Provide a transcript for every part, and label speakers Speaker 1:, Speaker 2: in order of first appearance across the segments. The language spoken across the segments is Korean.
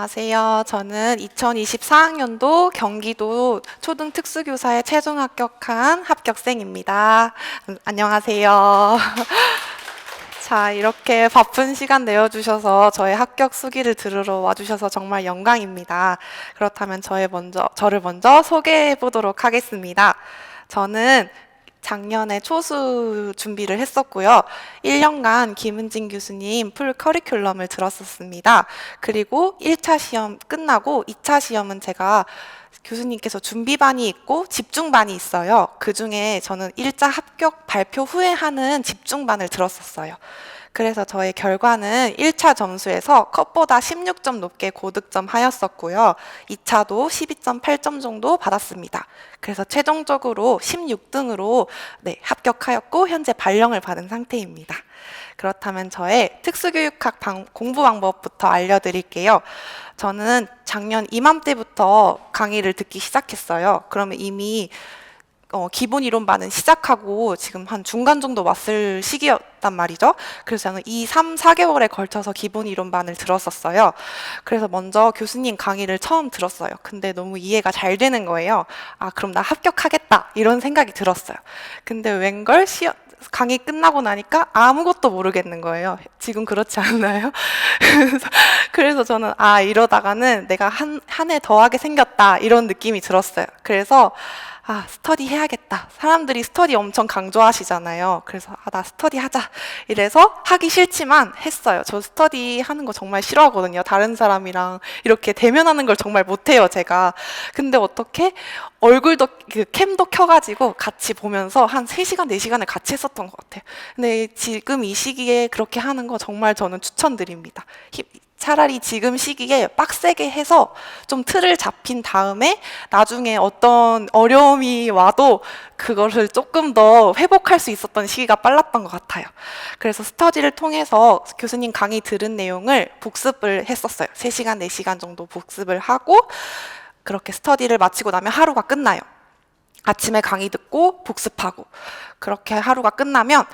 Speaker 1: 안녕하세요. 저는 2024학년도 경기도 초등특수교사에 최종 합격한 합격생입니다. 안녕하세요. 자, 이렇게 바쁜 시간 내어주셔서 저의 합격 수기를 들으러 와주셔서 정말 영광입니다. 그렇다면 저를 먼저 소개해 보도록 하겠습니다. 저는 작년에 초수 준비를 했었고요. 1년간 김은진 교수님 풀 커리큘럼을 들었었습니다. 그리고 1차 시험 끝나고 2차 시험은 제가 교수님께서 준비반이 있고 집중반이 있어요. 그 중에 저는 1차 합격 발표 후에 하는 집중반을 들었었어요. 그래서 저의 결과는 1차 점수에서 컷보다 16점 높게 고득점 하였었고요. 2차도 12.8점 정도 받았습니다. 그래서 최종적으로 16등으로 합격하였고 현재 발령을 받은 상태입니다. 그렇다면 저의 특수교육학 공부 방법부터 알려드릴게요. 저는 작년 이맘때부터 강의를 듣기 시작했어요. 그러면 이미 기본 이론반은 시작하고 지금 한 중간 정도 왔을 시기였단 말이죠. 그래서 저는 2, 3, 4개월에 걸쳐서 기본 이론반을 들었었어요. 그래서 먼저 교수님 강의를 처음 들었어요. 근데 너무 이해가 잘 되는 거예요. 아, 그럼 나 합격하겠다 이런 생각이 들었어요. 근데 웬걸 강의 끝나고 나니까 아무것도 모르겠는 거예요. 지금 그렇지 않나요? 그래서 저는 이러다가는 내가 한 해 더 하게 생겼다 이런 느낌이 들었어요. 그래서 스터디 해야겠다. 사람들이 스터디 엄청 강조하시잖아요. 그래서 나 스터디 하자. 이래서 하기 싫지만 했어요. 저 스터디 하는 거 정말 싫어하거든요. 다른 사람이랑 이렇게 대면하는 걸 정말 못해요, 제가. 근데 어떻게 얼굴도 캠도 켜가지고 같이 보면서 한 3시간, 4시간을 같이 했었던 것 같아요. 근데 지금 이 시기에 그렇게 하는 거 정말 저는 추천드립니다. 차라리 지금 시기에 빡세게 해서 좀 틀을 잡힌 다음에 나중에 어떤 어려움이 와도 그것을 조금 더 회복할 수 있었던 시기가 빨랐던 것 같아요. 그래서 스터디를 통해서 교수님 강의 들은 내용을 복습을 했었어요. 3시간, 4시간 정도 복습을 하고 그렇게 스터디를 마치고 나면 하루가 끝나요. 아침에 강의 듣고 복습하고 그렇게 하루가 끝나면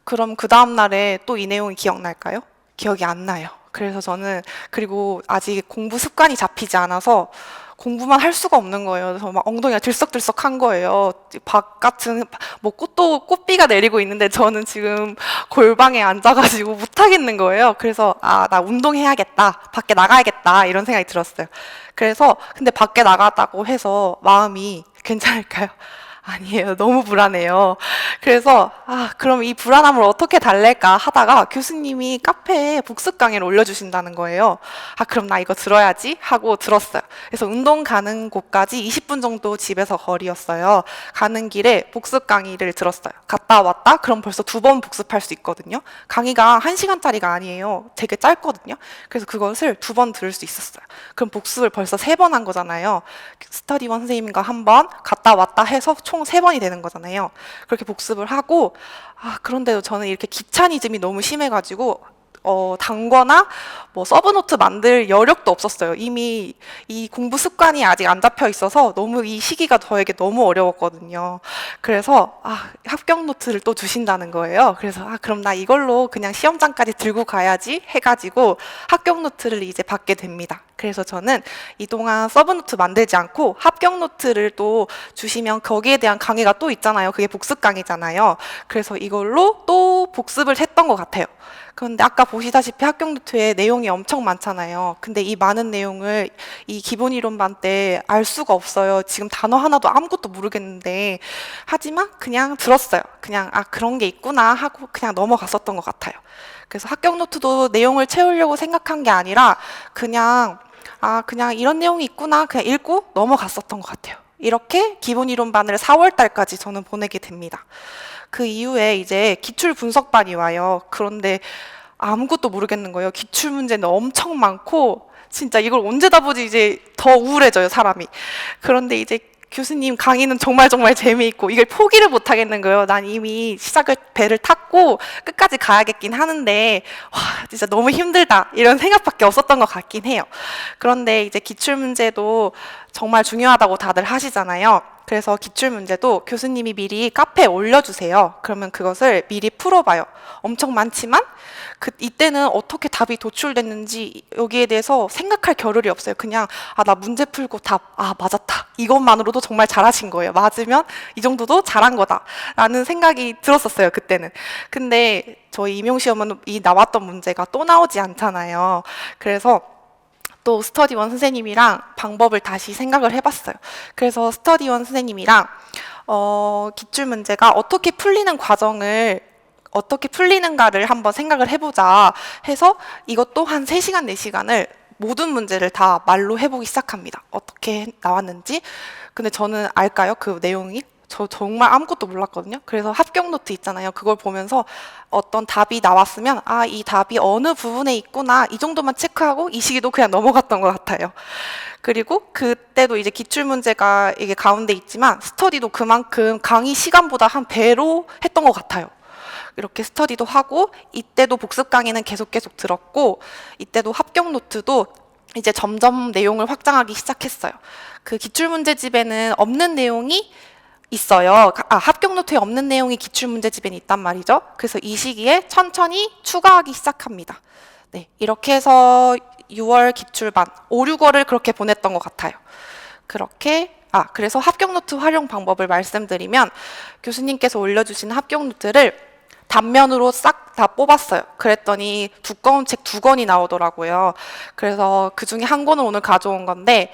Speaker 1: 그럼 그 다음 날에 또 이 내용이 기억날까요? 기억이 안 나요. 그래서 저는 그리고 아직 공부 습관이 잡히지 않아서 공부만 할 수가 없는 거예요. 그래서 막 엉덩이가 들썩들썩한 거예요. 바깥은 뭐 꽃비가 내리고 있는데 저는 지금 골방에 앉아가지고 못 하겠는 거예요. 그래서 나 운동해야겠다, 밖에 나가야겠다 이런 생각이 들었어요. 그래서 근데 밖에 나가다고 해서 마음이 괜찮을까요? 아니에요. 너무 불안해요. 그래서 그럼 이 불안함을 어떻게 달랠까 하다가 교수님이 카페에 복습 강의를 올려주신다는 거예요. 그럼 나 이거 들어야지 하고 들었어요. 그래서 운동 가는 곳까지 20분 정도 집에서 거리였어요. 가는 길에 복습 강의를 들었어요. 갔다 왔다? 그럼 벌써 2번 복습할 수 있거든요. 강의가 1시간짜리가 아니에요. 되게 짧거든요. 그래서 그것을 2번 들을 수 있었어요. 그럼 복습을 벌써 3번 한 거잖아요. 스터디원 선생님과 1번, 갔다 왔다 해서 총 3번이 되는 거잖아요. 그렇게 복습을 하고 그런데도 저는 이렇게 귀차니즘이 너무 심해가지고 단거나 뭐 서브노트 만들 여력도 없었어요. 이미 이 공부 습관이 아직 안 잡혀 있어서 너무 이 시기가 저에게 너무 어려웠거든요. 그래서 합격 노트를 또 주신다는 거예요. 그래서 그럼 나 이걸로 그냥 시험장까지 들고 가야지 해가지고 합격 노트를 이제 받게 됩니다. 그래서 저는 이동안 서브노트 만들지 않고 합격 노트를 또 주시면 거기에 대한 강의가 또 있잖아요. 그게 복습 강의잖아요. 그래서 이걸로 또 복습을 했던 것 같아요. 그런데 아까 보시다시피 합격 노트에 내용이 엄청 많잖아요. 근데 이 많은 내용을 이 기본 이론반 때 알 수가 없어요. 지금 단어 하나도 아무것도 모르겠는데 하지만 그냥 들었어요. 그냥 그런 게 있구나 하고 그냥 넘어갔었던 것 같아요. 그래서 합격 노트도 내용을 채우려고 생각한 게 아니라 그냥 이런 내용이 있구나 그냥 읽고 넘어갔었던 것 같아요. 이렇게 기본 이론반을 4월 달까지 저는 보내게 됩니다. 그 이후에 이제 기출 분석반이 와요. 그런데 아무것도 모르겠는 거예요. 기출 문제는 엄청 많고 진짜 이걸 언제 다 보지 이제 더 우울해져요, 사람이. 그런데 이제 교수님 강의는 정말 재미있고 이걸 포기를 못 하겠는 거예요. 난 이미 배를 탔고 끝까지 가야겠긴 하는데 진짜 너무 힘들다 이런 생각밖에 없었던 것 같긴 해요. 그런데 이제 기출문제도 정말 중요하다고 다들 하시잖아요. 그래서 기출문제도 교수님이 미리 카페에 올려주세요. 그러면 그것을 미리 풀어봐요. 엄청 많지만 이때는 어떻게 답이 도출됐는지 여기에 대해서 생각할 겨를이 없어요. 그냥 나 문제 풀고 답, 맞았다. 이것만으로도 정말 잘하신 거예요. 맞으면 이 정도도 잘한 거다 라는 생각이 들었었어요, 그때는. 근데 저희 임용시험은 이 나왔던 문제가 또 나오지 않잖아요. 그래서 또 스터디원 선생님이랑 방법을 다시 생각을 해봤어요. 그래서 스터디원 선생님이랑 기출문제가 어떻게 풀리는 과정을 어떻게 풀리는가를 한번 생각을 해보자 해서 이것도 한 3시간, 4시간을 모든 문제를 다 말로 해보기 시작합니다. 어떻게 나왔는지. 근데 저는 알까요? 그 내용이? 저 정말 아무것도 몰랐거든요. 그래서 합격 노트 있잖아요. 그걸 보면서 어떤 답이 나왔으면 이 답이 어느 부분에 있구나 이 정도만 체크하고 이 시기도 그냥 넘어갔던 것 같아요. 그리고 그때도 이제 기출문제가 이게 가운데 있지만 스터디도 그만큼 강의 시간보다 한 배로 했던 것 같아요. 이렇게 스터디도 하고 이때도 복습 강의는 계속 들었고 이때도 합격 노트도 이제 점점 내용을 확장하기 시작했어요. 그 기출문제집에는 없는 내용이 있어요. 합격 노트에 없는 내용이 기출문제집에는 있단 말이죠. 그래서 이 시기에 천천히 추가하기 시작합니다. 네, 이렇게 해서 6월 기출반, 5, 6월을 그렇게 보냈던 것 같아요. 그렇게 그래서 합격 노트 활용 방법을 말씀드리면 교수님께서 올려주신 합격 노트를 단면으로 싹 다 뽑았어요. 그랬더니 두꺼운 책 2권이 나오더라고요. 그래서 그 중에 한 권을 오늘 가져온 건데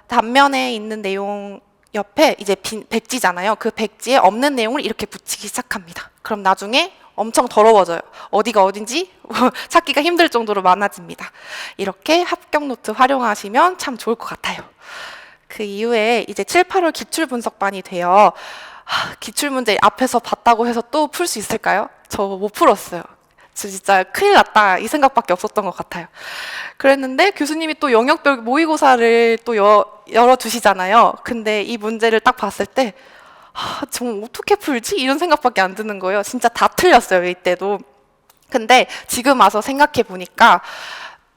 Speaker 1: 단면에 있는 내용 옆에 이제 백지잖아요. 그 백지에 없는 내용을 이렇게 붙이기 시작합니다. 그럼 나중에 엄청 더러워져요. 어디가 어딘지 찾기가 힘들 정도로 많아집니다. 이렇게 합격 노트 활용하시면 참 좋을 것 같아요. 그 이후에 이제 7, 8월 기출 분석반이 돼요. 기출문제 앞에서 봤다고 해서 또 풀 수 있을까요? 저 못 풀었어요. 진짜 큰일 났다 이 생각밖에 없었던 것 같아요. 그랬는데 교수님이 또 영역별 모의고사를 또 열어두시잖아요. 근데 이 문제를 딱 봤을 때 정말 어떻게 풀지? 이런 생각밖에 안 드는 거예요. 진짜 다 틀렸어요, 이때도. 근데 지금 와서 생각해 보니까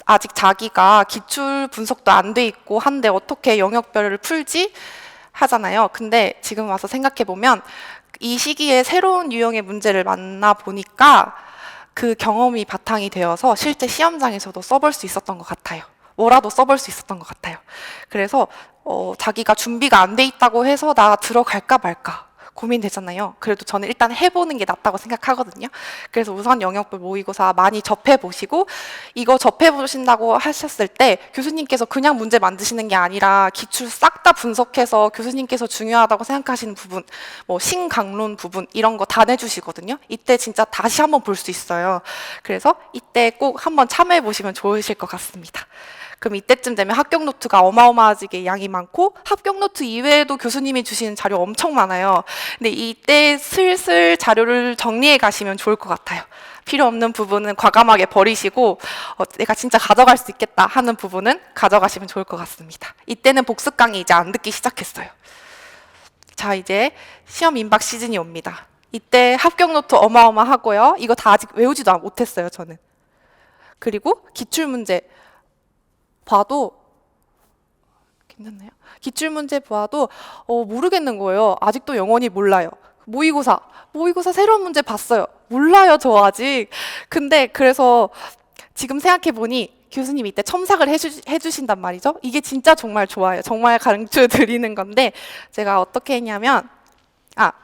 Speaker 1: 아직 자기가 기출 분석도 안 돼 있고 한데 어떻게 영역별을 풀지? 하잖아요. 근데 지금 와서 생각해 보면 이 시기에 새로운 유형의 문제를 만나보니까 그 경험이 바탕이 되어서 실제 시험장에서도 써볼 수 있었던 것 같아요. 뭐라도 써볼 수 있었던 것 같아요. 그래서 자기가 준비가 안 돼 있다고 해서 나 들어갈까 말까 고민되잖아요. 그래도 저는 일단 해보는 게 낫다고 생각하거든요. 그래서 우선 영역별 모의고사 많이 접해보시고 이거 접해보신다고 하셨을 때 교수님께서 그냥 문제 만드시는 게 아니라 기출 싹 다 분석해서 교수님께서 중요하다고 생각하시는 부분, 뭐 신강론 부분 이런 거 다 내주시거든요. 이때 진짜 다시 한번 볼 수 있어요. 그래서 이때 꼭 한번 참여해보시면 좋으실 것 같습니다. 그럼 이때쯤 되면 합격 노트가 어마어마하게 양이 많고 합격 노트 이외에도 교수님이 주시는 자료 엄청 많아요. 근데 이때 슬슬 자료를 정리해 가시면 좋을 것 같아요. 필요 없는 부분은 과감하게 버리시고 내가 진짜 가져갈 수 있겠다 하는 부분은 가져가시면 좋을 것 같습니다. 이때는 복습 강의 이제 안 듣기 시작했어요. 자, 이제 시험 임박 시즌이 옵니다. 이때 합격 노트 어마어마하고요. 이거 다 아직 외우지도 못했어요, 저는. 그리고 기출문제 봐도 괜찮나요? 기출문제 봐도 모르겠는 거예요. 아직도 영원히 몰라요. 모의고사 새로운 문제 봤어요. 몰라요, 저 아직. 근데 그래서 지금 생각해보니 교수님이 이때 첨삭을 해주신단 말이죠. 이게 진짜 정말 좋아요. 정말 가르쳐 드리는 건데 제가 어떻게 했냐면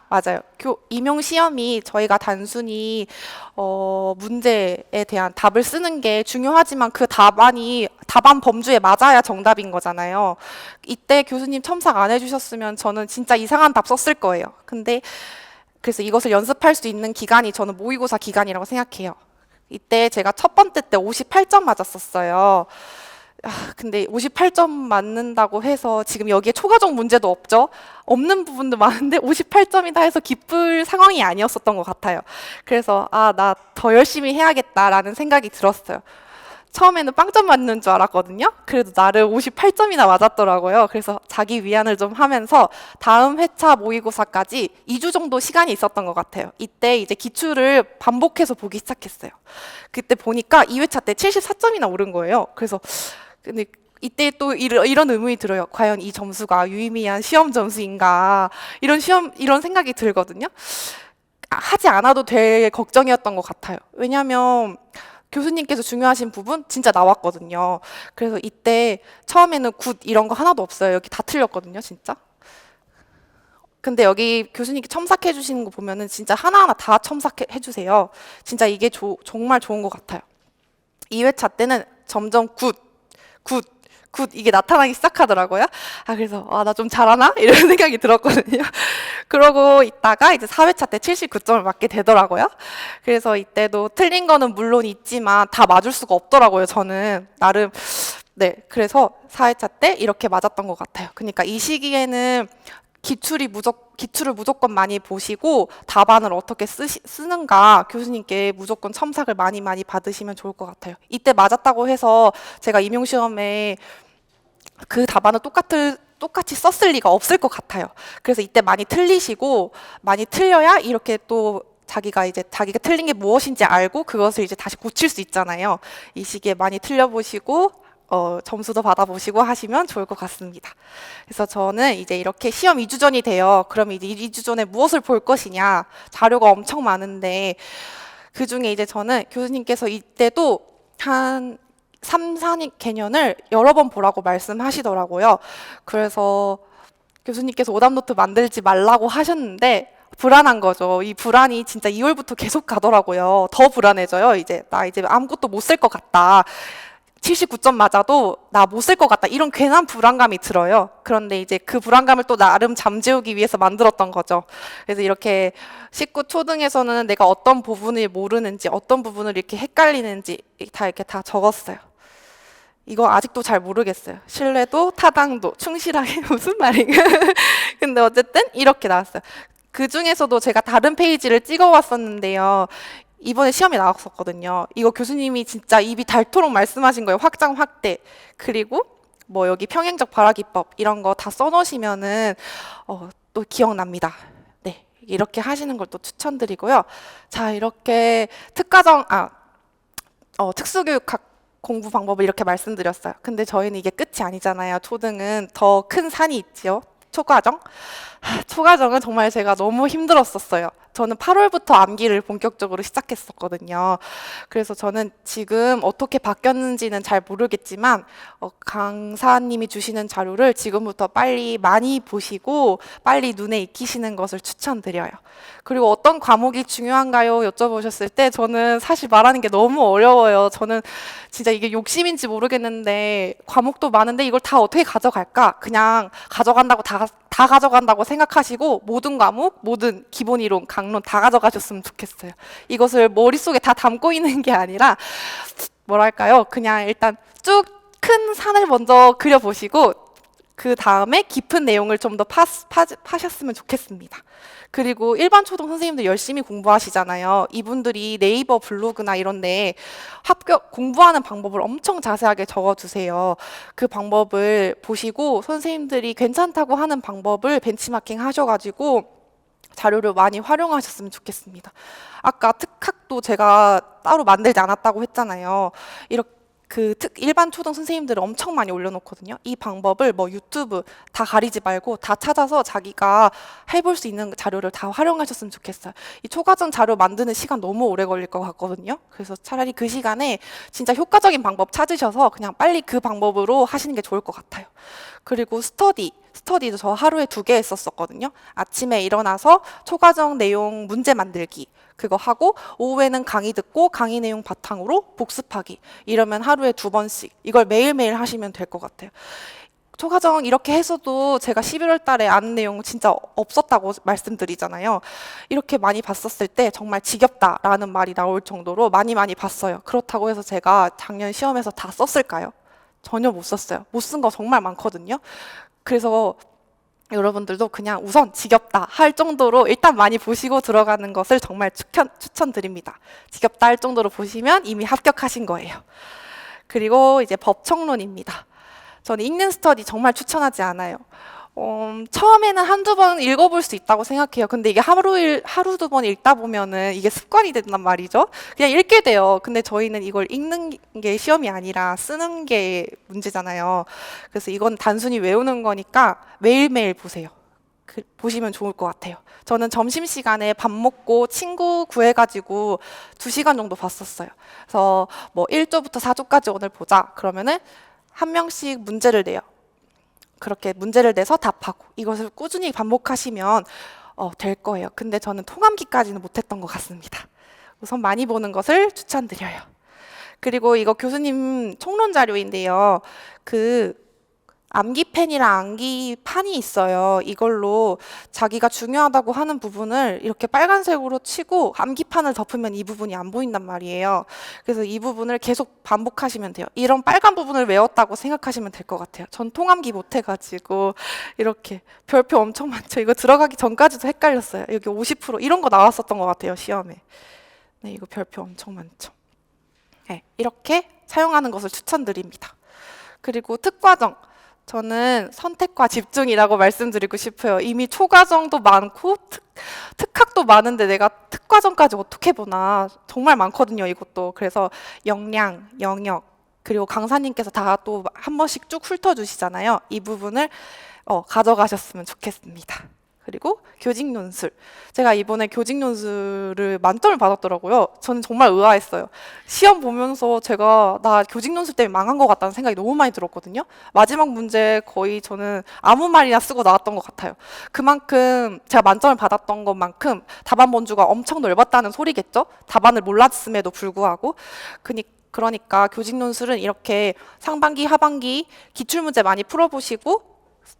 Speaker 1: 맞아요. 임용 시험이 저희가 단순히 문제에 대한 답을 쓰는 게 중요하지만 그 답안 범주에 맞아야 정답인 거잖아요. 이때 교수님 첨삭 안 해주셨으면 저는 진짜 이상한 답 썼을 거예요. 근데 그래서 이것을 연습할 수 있는 기간이 저는 모의고사 기간이라고 생각해요. 이때 제가 첫 번째 때 58점 맞았었어요. 근데 58점 맞는다고 해서 지금 여기에 초과정 문제도 없죠? 없는 부분도 많은데 58점이다 해서 기쁠 상황이 아니었었던 것 같아요. 그래서 나 더 열심히 해야겠다라는 생각이 들었어요. 처음에는 빵점 맞는 줄 알았거든요. 그래도 나를 58점이나 맞았더라고요. 그래서 자기 위안을 좀 하면서 다음 회차 모의고사까지 2주 정도 시간이 있었던 것 같아요. 이때 이제 기출을 반복해서 보기 시작했어요. 그때 보니까 2회차 때 74점이나 오른 거예요. 그래서 근데 이때 또 이런 의문이 들어요. 과연 이 점수가 유의미한 시험 점수인가? 이런 생각이 들거든요. 하지 않아도 될 걱정이었던 것 같아요. 왜냐하면 교수님께서 중요하신 부분 진짜 나왔거든요. 그래서 이때 처음에는 굿 이런 거 하나도 없어요. 여기 다 틀렸거든요, 진짜. 근데 여기 교수님께 첨삭해 주시는 거 보면은 진짜 하나하나 다 첨삭해 주세요. 진짜 이게 정말 좋은 것 같아요. 2회차 때는 점점 굿, 굿, 굿 이게 나타나기 시작하더라고요. 그래서 나 좀 잘하나? 이런 생각이 들었거든요. 그러고 있다가 이제 4회차 때 79점을 맞게 되더라고요. 그래서 이때도 틀린 거는 물론 있지만 다 맞을 수가 없더라고요. 저는 나름 네, 그래서 4회차 때 이렇게 맞았던 것 같아요. 그러니까 이 시기에는 기출을 무조건 많이 보시고 답안을 어떻게 쓰는가 교수님께 무조건 첨삭을 많이 받으시면 좋을 것 같아요. 이때 맞았다고 해서 제가 임용시험에 그 답안을 똑같이 썼을 리가 없을 것 같아요. 그래서 이때 많이 틀리시고 많이 틀려야 이렇게 또 자기가 틀린 게 무엇인지 알고 그것을 이제 다시 고칠 수 있잖아요. 이 시기에 많이 틀려보시고 점수도 받아보시고 하시면 좋을 것 같습니다. 그래서 저는 이제 이렇게 시험 2주 전이 돼요. 그럼 이제 2주 전에 무엇을 볼 것이냐 자료가 엄청 많은데 그 중에 이제 저는 교수님께서 이때도 한 3, 4년 개년을 여러 번 보라고 말씀하시더라고요. 그래서 교수님께서 오답노트 만들지 말라고 하셨는데 불안한 거죠. 이 불안이 진짜 2월부터 계속 가더라고요. 더 불안해져요. 나 이제 아무것도 못 쓸 것 같다. 79점 맞아도 나 못 쓸 것 같다. 이런 괜한 불안감이 들어요. 그런데 이제 그 불안감을 또 나름 잠재우기 위해서 만들었던 거죠. 그래서 이렇게 19초등에서는 내가 어떤 부분을 모르는지, 어떤 부분을 이렇게 헷갈리는지 이렇게 다 적었어요. 이거 아직도 잘 모르겠어요. 신뢰도, 타당도, 충실하게 무슨 말인가? 근데 어쨌든 이렇게 나왔어요. 그 중에서도 제가 다른 페이지를 찍어 왔었는데요. 이번에 시험에 나왔었거든요. 이거 교수님이 진짜 입이 닳도록 말씀하신 거예요. 확장, 확대. 그리고 뭐 여기 평행적 발화기법 이런 거 다 써놓으시면은 또 기억납니다. 네, 이렇게 하시는 걸 또 추천드리고요. 자, 이렇게 특수교육학 공부 방법을 이렇게 말씀드렸어요. 근데 저희는 이게 끝이 아니잖아요. 초등은 더 큰 산이 있지요. 초과정. 초과정은 정말 제가 너무 힘들었었어요. 저는 8월부터 암기를 본격적으로 시작했었거든요. 그래서 저는 지금 어떻게 바뀌었는지는 잘 모르겠지만 강사님이 주시는 자료를 지금부터 빨리 많이 보시고 빨리 눈에 익히시는 것을 추천드려요. 그리고 어떤 과목이 중요한가요? 여쭤보셨을 때 저는 사실 말하는 게 너무 어려워요. 저는 진짜 이게 욕심인지 모르겠는데 과목도 많은데 이걸 다 어떻게 가져갈까? 그냥 가져간다고 다 가져간다고 생각하시고 모든 과목, 모든 기본 이론, 강론 다 가져가셨으면 좋겠어요. 이것을 머릿속에 다 담고 있는 게 아니라 뭐랄까요? 그냥 일단 쭉 큰 산을 먼저 그려보시고 그 다음에 깊은 내용을 좀 더 파셨으면 좋겠습니다. 그리고 일반 초등 선생님들 열심히 공부하시잖아요. 이분들이 네이버 블로그나 이런데 공부하는 방법을 엄청 자세하게 적어주세요. 그 방법을 보시고 선생님들이 괜찮다고 하는 방법을 벤치마킹 하셔가지고 자료를 많이 활용하셨으면 좋겠습니다. 아까 특학도 제가 따로 만들지 않았다고 했잖아요. 이렇게 일반 초등 선생님들은 엄청 많이 올려놓거든요. 이 방법을 뭐 유튜브 다 가리지 말고 다 찾아서 자기가 해볼 수 있는 자료를 다 활용하셨으면 좋겠어요. 이 초과정 자료 만드는 시간 너무 오래 걸릴 것 같거든요. 그래서 차라리 그 시간에 진짜 효과적인 방법 찾으셔서 그냥 빨리 그 방법으로 하시는 게 좋을 것 같아요. 그리고 스터디도 저 하루에 2개 했었거든요. 아침에 일어나서 초과정 내용 문제 만들기 그거 하고 오후에는 강의 듣고 강의 내용 바탕으로 복습하기 이러면 하루에 2번씩 이걸 매일매일 하시면 될 것 같아요. 초과정 이렇게 해서도 제가 11월 달에 아는 내용 진짜 없었다고 말씀드리잖아요. 이렇게 많이 봤었을 때 정말 지겹다라는 말이 나올 정도로 많이 봤어요. 그렇다고 해서 제가 작년 시험에서 다 썼을까요? 전혀 못 썼어요. 못 쓴 거 정말 많거든요. 그래서 여러분들도 그냥 우선 지겹다 할 정도로 일단 많이 보시고 들어가는 것을 정말 추천드립니다. 지겹다 할 정도로 보시면 이미 합격하신 거예요. 그리고 이제 법청론입니다. 저는 읽는 스터디 정말 추천하지 않아요. 처음에는 한두 번 읽어볼 수 있다고 생각해요. 근데 이게 하루 두 번 읽다 보면은 이게 습관이 된단 말이죠. 그냥 읽게 돼요. 근데 저희는 이걸 읽는 게 시험이 아니라 쓰는 게 문제잖아요. 그래서 이건 단순히 외우는 거니까 매일매일 보세요. 보시면 좋을 것 같아요. 저는 점심시간에 밥 먹고 친구 구해가지고 2시간 정도 봤었어요. 그래서 뭐 1조부터 4조까지 오늘 보자. 그러면은 한 명씩 문제를 내요. 그렇게 문제를 내서 답하고 이것을 꾸준히 반복하시면 될 거예요. 근데 저는 통암기까지는 못했던 것 같습니다. 우선 많이 보는 것을 추천드려요. 그리고 이거 교수님 총론 자료인데요. 그 암기펜이랑 암기판이 있어요. 이걸로 자기가 중요하다고 하는 부분을 이렇게 빨간색으로 치고 암기판을 덮으면 이 부분이 안 보인단 말이에요. 그래서 이 부분을 계속 반복하시면 돼요. 이런 빨간 부분을 외웠다고 생각하시면 될 것 같아요. 전 통암기 못해가지고 이렇게 별표 엄청 많죠. 이거 들어가기 전까지도 헷갈렸어요. 여기 50% 이런 거 나왔었던 것 같아요, 시험에. 네, 이거 별표 엄청 많죠. 네, 이렇게 사용하는 것을 추천드립니다. 그리고 특과정. 저는 선택과 집중이라고 말씀드리고 싶어요. 이미 초과정도 많고 특학도 많은데 내가 특과정까지 어떻게 보나. 정말 많거든요, 이것도. 그래서 역량, 영역, 그리고 강사님께서 다 또 한 번씩 쭉 훑어주시잖아요. 이 부분을 가져가셨으면 좋겠습니다. 그리고 교직 논술. 제가 이번에 교직 논술을 만점을 받았더라고요. 저는 정말 의아했어요. 시험 보면서 제가 나 교직 논술 때문에 망한 것 같다는 생각이 너무 많이 들었거든요. 마지막 문제 거의 저는 아무 말이나 쓰고 나왔던 것 같아요. 그만큼 제가 만점을 받았던 것만큼 답안 번주가 엄청 넓었다는 소리겠죠? 답안을 몰랐음에도 불구하고. 그러니까 교직 논술은 이렇게 상반기, 하반기 기출문제 많이 풀어보시고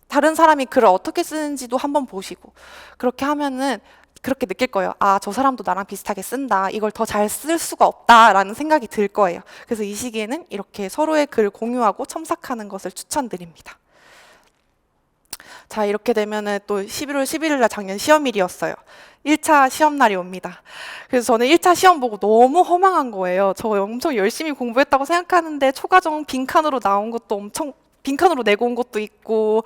Speaker 1: 다른 사람이 글을 어떻게 쓰는지도 한번 보시고 그렇게 하면은 그렇게 느낄 거예요. 아, 저 사람도 나랑 비슷하게 쓴다. 이걸 더 잘 쓸 수가 없다라는 생각이 들 거예요. 그래서 이 시기에는 이렇게 서로의 글을 공유하고 첨삭하는 것을 추천드립니다. 자, 이렇게 되면은 또 11월 11일 날 작년 시험일이었어요. 1차 시험날이 옵니다. 그래서 저는 1차 시험 보고 너무 허망한 거예요. 저 엄청 열심히 공부했다고 생각하는데 초과정 빈칸으로 나온 것도 엄청 빈칸으로 내고 온 것도 있고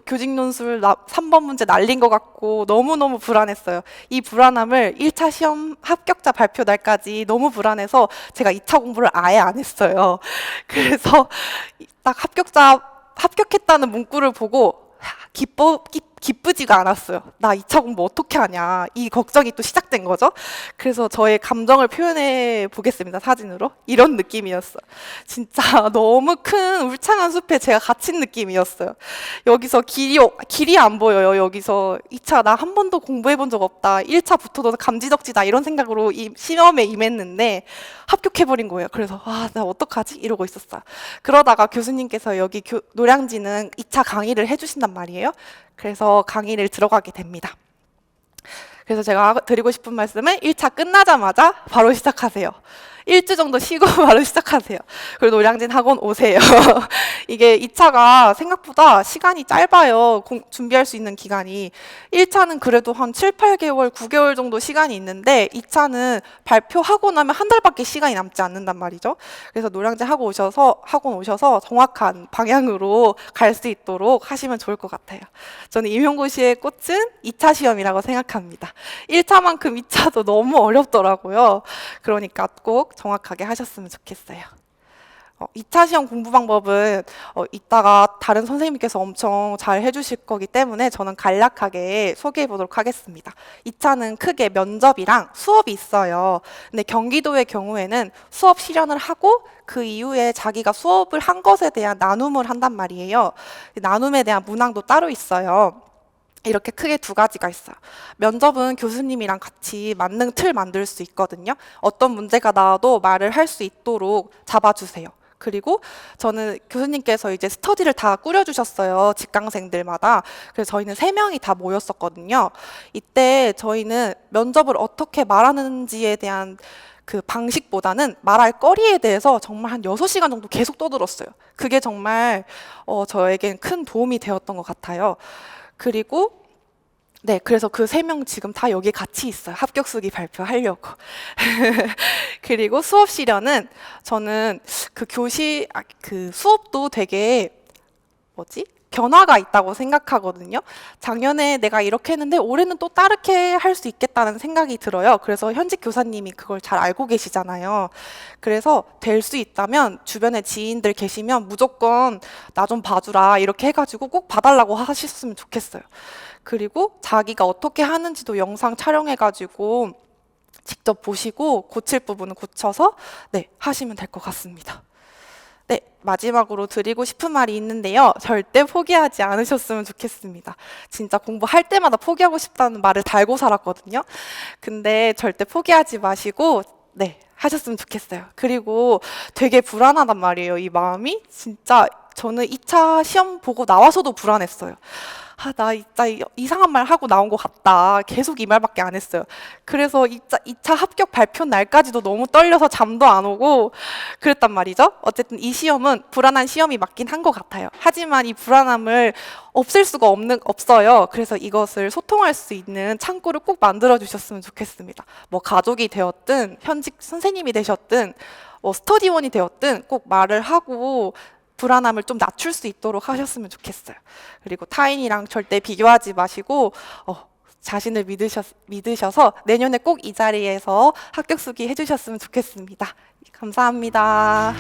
Speaker 1: 교직 논술 3번 문제 날린 것 같고 너무너무 불안했어요. 이 불안함을 1차 시험 합격자 발표 날까지 너무 불안해서 제가 2차 공부를 아예 안 했어요. 그래서 딱 합격했다는 문구를 보고 기쁘지가 않았어요. 나 2차 공부 어떻게 하냐. 이 걱정이 또 시작된 거죠. 그래서 저의 감정을 표현해 보겠습니다. 사진으로. 이런 느낌이었어요. 진짜 너무 큰 울창한 숲에 제가 갇힌 느낌이었어요. 여기서 길이 안 보여요. 여기서 2차 나 한 번도 공부해 본 적 없다. 1차부터도 감지덕지다. 이런 생각으로 이 시험에 임했는데 합격해버린 거예요. 그래서 와, 나 어떡하지? 이러고 있었어요. 그러다가 교수님께서 여기 노량진은 2차 강의를 해주신단 말이에요. 그래서 강의를 들어가게 됩니다. 그래서 제가 드리고 싶은 말씀은 1차 끝나자마자 바로 시작하세요. 1주 정도 쉬고 바로 시작하세요. 그리고 노량진 학원 오세요. 이게 2차가 생각보다 시간이 짧아요. 준비할 수 있는 기간이. 1차는 그래도 한 7, 8개월, 9개월 정도 시간이 있는데 2차는 발표하고 나면 한 달밖에 시간이 남지 않는단 말이죠. 그래서 노량진 학원 오셔서 정확한 방향으로 갈 수 있도록 하시면 좋을 것 같아요. 저는 임용고시의 꽃은 2차 시험이라고 생각합니다. 1차만큼 2차도 너무 어렵더라고요. 그러니까 꼭 정확하게 하셨으면 좋겠어요. 2차 시험 공부 방법은 이따가 다른 선생님께서 엄청 잘 해주실 거기 때문에 저는 간략하게 소개해 보도록 하겠습니다. 2차는 크게 면접이랑 수업이 있어요. 근데 경기도의 경우에는 수업 실현을 하고 그 이후에 자기가 수업을 한 것에 대한 나눔을 한단 말이에요. 나눔에 대한 문항도 따로 있어요. 이렇게 크게 2가지가 있어요. 면접은 교수님이랑 같이 만능 틀 만들 수 있거든요. 어떤 문제가 나와도 말을 할 수 있도록 잡아주세요. 그리고 저는 교수님께서 이제 스터디를 다 꾸려주셨어요. 직강생들마다. 그래서 저희는 3명이 다 모였었거든요. 이때 저희는 면접을 어떻게 말하는지에 대한 그 방식보다는 말할 거리에 대해서 정말 한 6시간 정도 계속 떠들었어요. 그게 정말 저에겐 큰 도움이 되었던 것 같아요. 그리고 네, 그래서 그 3명 지금 다 여기 같이 있어요. 합격수기 발표하려고. 그리고 수업 실현은 저는 그 수업도 되게 변화가 있다고 생각하거든요. 작년에 내가 이렇게 했는데 올해는 또 다르게 할 수 있겠다는 생각이 들어요. 그래서 현직 교사님이 그걸 잘 알고 계시잖아요. 그래서 될 수 있다면 주변에 지인들 계시면 무조건 나 좀 봐주라 이렇게 해가지고 꼭 봐달라고 하셨으면 좋겠어요. 그리고 자기가 어떻게 하는지도 영상 촬영해가지고 직접 보시고 고칠 부분은 고쳐서 네, 하시면 될 것 같습니다. 네, 마지막으로 드리고 싶은 말이 있는데요. 절대 포기하지 않으셨으면 좋겠습니다. 진짜 공부할 때마다 포기하고 싶다는 말을 달고 살았거든요. 근데 절대 포기하지 마시고 네, 하셨으면 좋겠어요. 그리고 되게 불안하단 말이에요. 이 마음이 진짜 저는 2차 시험 보고 나와서도 불안했어요. 아, 나 진짜 이상한 말 하고 나온 것 같다. 계속 이 말밖에 안 했어요. 그래서 2차 합격 발표 날까지도 너무 떨려서 잠도 안 오고 그랬단 말이죠. 어쨌든 이 시험은 불안한 시험이 맞긴 한 것 같아요. 하지만 이 불안함을 없앨 수가 없어요. 그래서 이것을 소통할 수 있는 창구를 꼭 만들어 주셨으면 좋겠습니다. 뭐 가족이 되었든 현직 선생님이 되셨든 뭐 스터디원이 되었든 꼭 말을 하고 불안함을 좀 낮출 수 있도록 하셨으면 좋겠어요. 그리고 타인이랑 절대 비교하지 마시고 자신을 믿으셔서 내년에 꼭 이 자리에서 합격 수기 해주셨으면 좋겠습니다. 감사합니다.